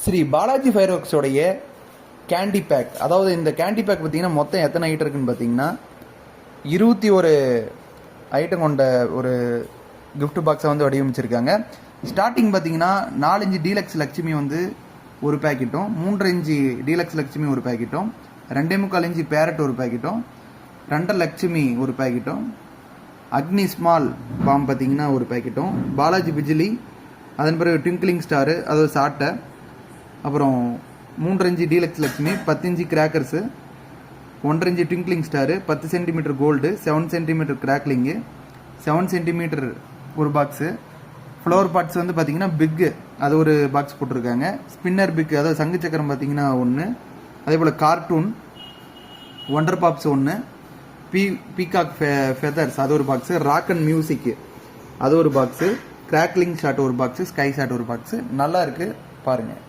Sri Balaji fire ஒர்க்ஸோடைய candy pack, அதாவது இந்த கேண்டி பேக் பார்த்தீங்கன்னா மொத்தம் எத்தனை ஐட்டம் இருக்குன்னு பார்த்தீங்கன்னா 21 ஐட்டம் கொண்ட ஒரு கிஃப்ட் பாக்ஸை வந்து வடிவமைச்சிருக்காங்க. ஸ்டார்டிங் பார்த்தீங்கன்னா 4 இன்ச்சு டீலக்ஸ் லட்சுமி வந்து ஒரு பேக்கெட்டும், 3 இன்ச்சு டீலக்ஸ் லட்சுமி ஒரு பேக்கெட்டும், 2.25 இன்ச்சு பேரட் ஒரு பேக்கெட்டும், 2 லட்சுமி ஒரு பேக்கெட்டும், அக்னி ஸ்மால் பாம் பார்த்தீங்கன்னா ஒரு பேக்கெட்டும், பாலாஜி பிஜிலி, அதன் பிறகு ட்விங்க்லிங் ஸ்டாரு அதாவது சாட்டை, அப்புறம் 3 inch deluxe Lakshmi, 10 inch crackers, 1 inch twinkling star, 10 centimeter gold, 7 centimeter crackling, 7 centimeter ஒரு பாக்ஸு, ஃப்ளவர் பாட்ஸ் வந்து பார்த்தீங்கன்னா பிக்கு அது ஒரு பாக்ஸ் போட்டிருக்காங்க, ஸ்பின்னர் பிக்கு அதாவது சங்கு சக்கரம் பார்த்தீங்கன்னா ஒன்று, அதே போல் கார்ட்டூன் ஒண்டர் பாப்ஸ் ஒன்று, பீகாக் ஃபெதர்ஸ் அது ஒரு பாக்ஸு, ராக் அண்ட் மியூசிக்கு அது ஒரு பாக்ஸு, கிராக்லிங் ஷாட் ஒரு பாக்ஸு, ஸ்கை ஷாட் ஒரு பாக்ஸு. நல்லா இருக்குது பாருங்கள்.